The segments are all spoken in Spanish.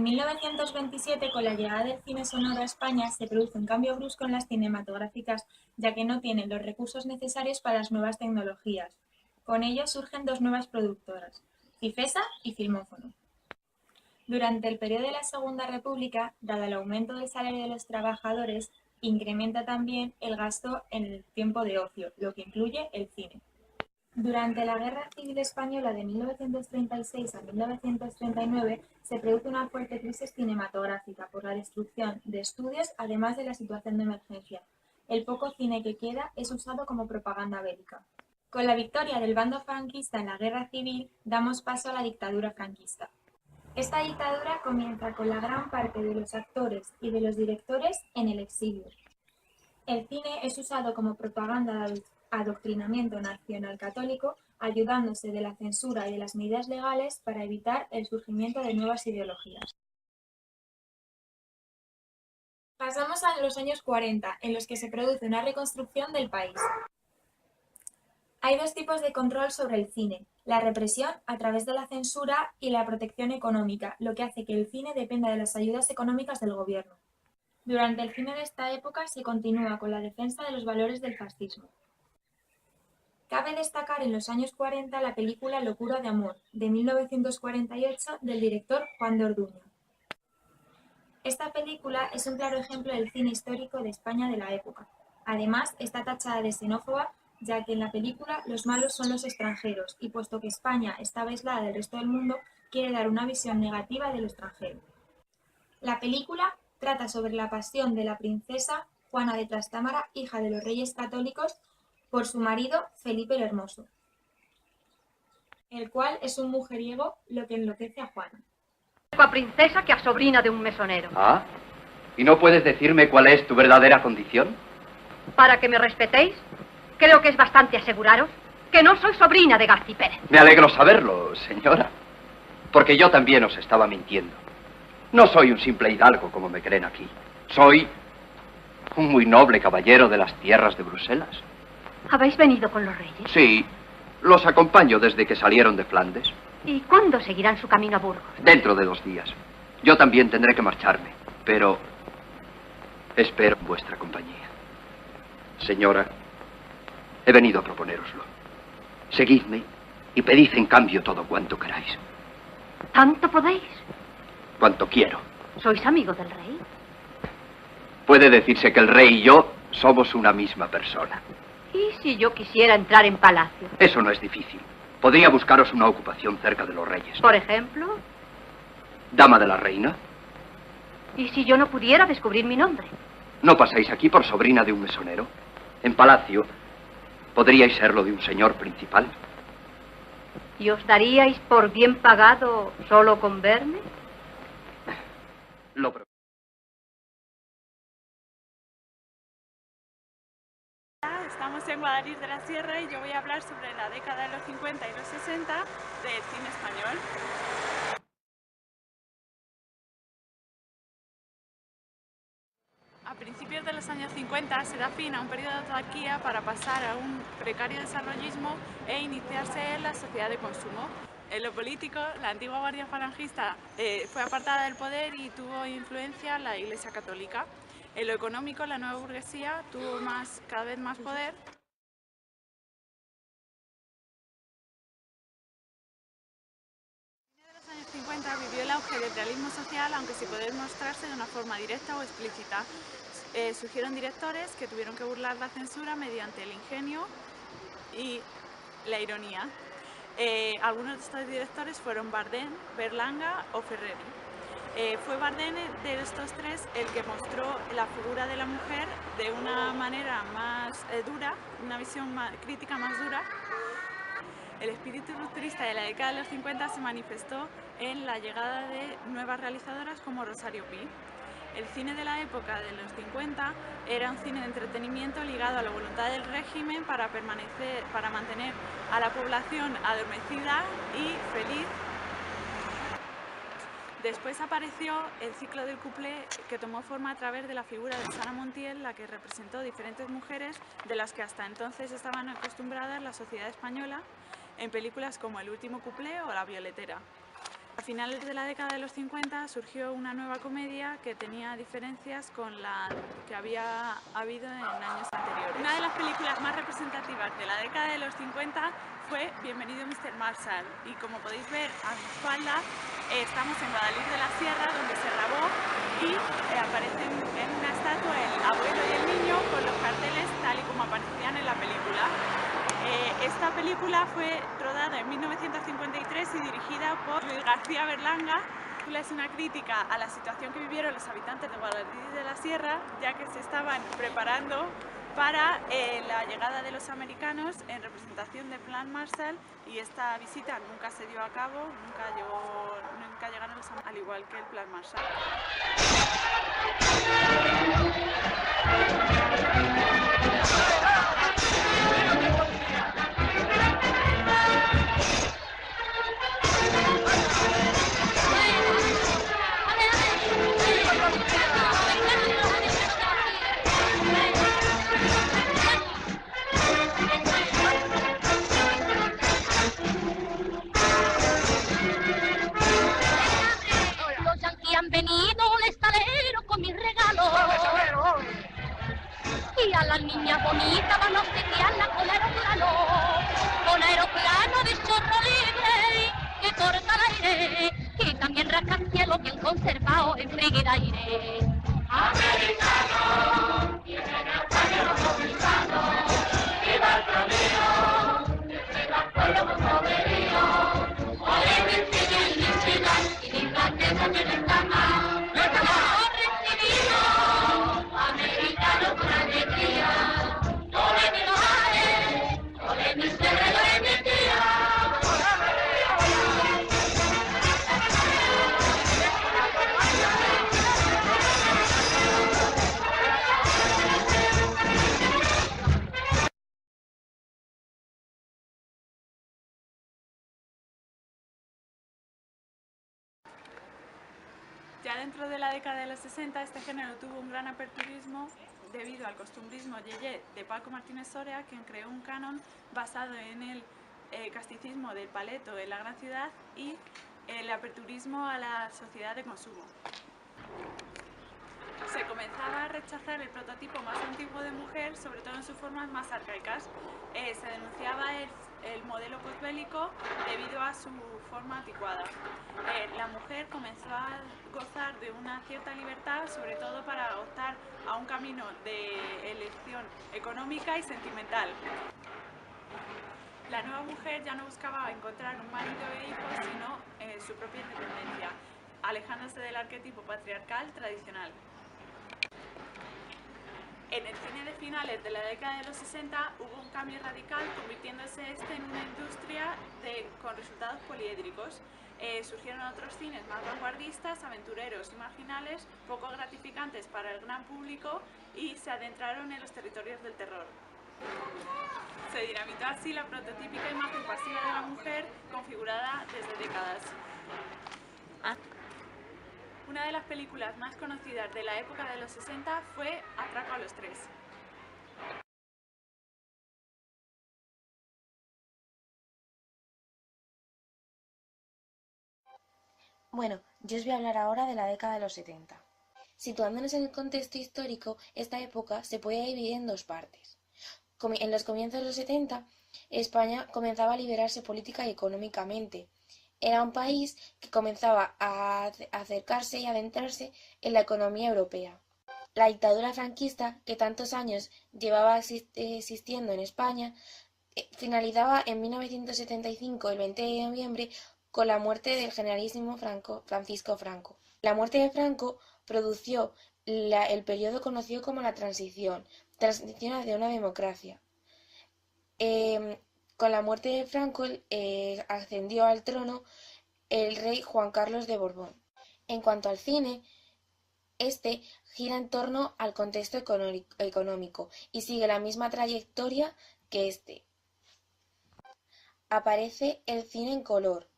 1927, con la llegada del cine sonoro a España, se produce un cambio brusco en las cinematográficas, ya que no tienen los recursos necesarios para las nuevas tecnologías. Con ello surgen dos nuevas productoras, Cifesa y Filmófono. Durante el periodo de la Segunda República, dado el aumento del salario de los trabajadores, incrementa también el gasto en el tiempo de ocio, lo que incluye el cine. Durante la Guerra Civil Española de 1936 a 1939 se produce una fuerte crisis cinematográfica por la destrucción de estudios, además de la situación de emergencia. El poco cine que queda es usado como propaganda bélica. Con la victoria del bando franquista en la Guerra Civil, damos paso a la dictadura franquista. Esta dictadura comienza con la gran parte de los actores y de los directores en el exilio. El cine es usado como propaganda de adoctrinamiento nacional católico, ayudándose de la censura y de las medidas legales para evitar el surgimiento de nuevas ideologías. Pasamos a los años 40, en los que se produce una reconstrucción del país. Hay dos tipos de control sobre el cine: la represión a través de la censura y la protección económica, lo que hace que el cine dependa de las ayudas económicas del gobierno. Durante el cine de esta época se continúa con la defensa de los valores del fascismo. Cabe destacar en los años 40 la película Locura de amor, de 1948, del director Juan de Orduña. Esta película es un claro ejemplo del cine histórico de España de la época. Además, está tachada de xenófoba, ya que en la película los malos son los extranjeros, y puesto que España estaba aislada del resto del mundo, quiere dar una visión negativa del extranjero. La película trata sobre la pasión de la princesa Juana de Trastámara, hija de los reyes católicos, por su marido Felipe el Hermoso, el cual es un mujeriego, lo que enloquece a Juana. A princesa que a sobrina de un mesonero. ¿Ah? ¿Y no puedes decirme cuál es tu verdadera condición? Para que me respetéis, creo que es bastante aseguraros que no soy sobrina de García Pérez. Me alegro saberlo, señora, porque yo también os estaba mintiendo. No soy un simple hidalgo como me creen aquí. Soy un muy noble caballero de las tierras de Bruselas. ¿Habéis venido con los reyes? Sí, los acompaño desde que salieron de Flandes. ¿Y cuándo seguirán su camino a Burgos? Dentro de 2 días. Yo también tendré que marcharme, pero espero vuestra compañía. Señora, he venido a proponéroslo. Seguidme y pedid en cambio todo cuanto queráis. ¿Tanto podéis? Cuanto quiero. ¿Sois amigo del rey? Puede decirse que el rey y yo somos una misma persona. ¿Y si yo quisiera entrar en palacio? Eso no es difícil. Podría buscaros una ocupación cerca de los reyes. Por ejemplo. Dama de la reina. ¿Y si yo no pudiera descubrir mi nombre? ¿No pasáis aquí por sobrina de un mesonero? En palacio podríais serlo de un señor principal. ¿Y os daríais por bien pagado solo con verme? Lo prometo. Estamos en Guadalís de la Sierra y yo voy a hablar sobre la década de los 50 y los 60 del cine español. A principios de los años 50 se da fin a un periodo de autarquía para pasar a un precario desarrollismo e iniciarse en la sociedad de consumo. En lo político, la antigua guardia falangista fue apartada del poder y tuvo influencia la Iglesia Católica. En lo económico, la nueva burguesía tuvo cada vez más poder. En los años 50 vivió el auge del realismo social, aunque sin poder mostrarse de una forma directa o explícita. Surgieron directores que tuvieron que burlar la censura mediante el ingenio y la ironía. Algunos de estos directores fueron Bardem, Berlanga o Ferreri. Fue Bardem de estos tres el que mostró la figura de la mujer de una manera más dura, una visión crítica más dura. El espíritu rupturista de la década de los 50 se manifestó en la llegada de nuevas realizadoras como Rosario Pi. El cine de la época de los 50 era un cine de entretenimiento ligado a la voluntad del régimen para mantener a la población adormecida y feliz. Después apareció el ciclo del cuplé, que tomó forma a través de la figura de Sara Montiel, la que representó diferentes mujeres de las que hasta entonces estaban acostumbradas la sociedad española en películas como El último cuplé o La violetera. A finales de la década de los 50 surgió una nueva comedia que tenía diferencias con la que había habido en años anteriores. Una de las películas más representativas de la década de los 50 fue Bienvenido Mr. Marshall, y como podéis ver a mi espalda estamos en Guadalix de la Sierra, donde se grabó, y aparecen en una estatua el abuelo y el niño con los carteles tal y como aparecían en la película. Esta película fue rodada en 1953 y dirigida por Luis García Berlanga. Es una crítica a la situación que vivieron los habitantes de Guadalix de la Sierra, ya que se estaban preparando para la llegada de los americanos en representación del Plan Marshall, y esta visita nunca se dio a cabo, nunca llegaron los americanos, al igual que el Plan Marshall. Los yanquis han venido un estalero con mis regalos. Y a las niñas bonitas van a obsequiarla con aeroplano de chorro libre que corta el aire y también rascacielos bien conservado en Friguedaire. Americano, viene el pueblo dominicano, viva el camino, viva el pueblo poderío, ole mi chile y mi chila, y mi platero que le llama, le hemos recibido, americano con alegría, ole mi madre, ole mi suegra, ole mi tía. Ya dentro de la década de los 60, este género tuvo un gran aperturismo debido al costumbrismo yeye de Paco Martínez Soria, quien creó un canon basado en el casticismo del paleto en la gran ciudad y el aperturismo a la sociedad de consumo. Se comenzaba a rechazar el prototipo más antiguo de mujer, sobre todo en sus formas más arcaicas. Se denunciaba el modelo posbélico debido a su forma anticuada. La mujer comenzó a gozar de una cierta libertad, sobre todo para optar a un camino de elección económica y sentimental. La nueva mujer ya no buscaba encontrar un marido e hijos, sino su propia independencia, alejándose del arquetipo patriarcal tradicional. En el cine de finales de la década de los 60 hubo un cambio radical, convirtiéndose este en una industria con resultados poliédricos. Surgieron otros cines más vanguardistas, aventureros y marginales, poco gratificantes para el gran público, y se adentraron en los territorios del terror. Se dinamitó así la prototípica imagen pasiva de la mujer, configurada desde décadas. Una de las películas más conocidas de la época de los 60 fue Atraco a los tres. Bueno, yo os voy a hablar ahora de la década de los 70. Situándonos en el contexto histórico, esta época se puede dividir en dos partes. En los comienzos de los 70, España comenzaba a liberarse política y económicamente. Era un país que comenzaba a acercarse y adentrarse en la economía europea. La dictadura franquista, que tantos años llevaba existiendo en España, finalizaba en 1975, el 20 de noviembre, con la muerte del generalísimo Francisco Franco. La muerte de Franco produjo el periodo conocido como la transición hacia una democracia. Con la muerte de Franco ascendió al trono el rey Juan Carlos de Borbón. En cuanto al cine, este gira en torno al contexto económico y sigue la misma trayectoria que este. Aparece el cine en color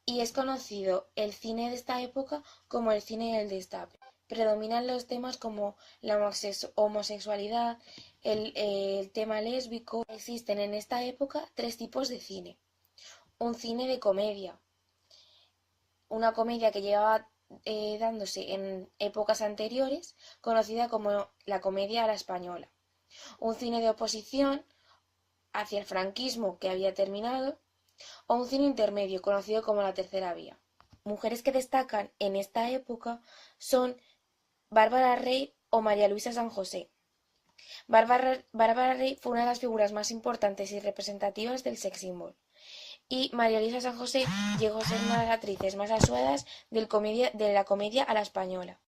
y es conocido el cine de esta época como el cine del destape. Predominan los temas como la homosexualidad, el tema lésbico. Existen en esta época tres tipos de cine. Un cine de comedia, una comedia que llevaba dándose en épocas anteriores, conocida como la comedia a la española. Un cine de oposición hacia el franquismo que había terminado, o un cine intermedio conocido como la tercera vía. Mujeres que destacan en esta época son Bárbara Rey o María Luisa San José. Bárbara Rey fue una de las figuras más importantes y representativas del sex symbol, y María Luisa San José llegó a ser una de las actrices más asuadas de la comedia a la española.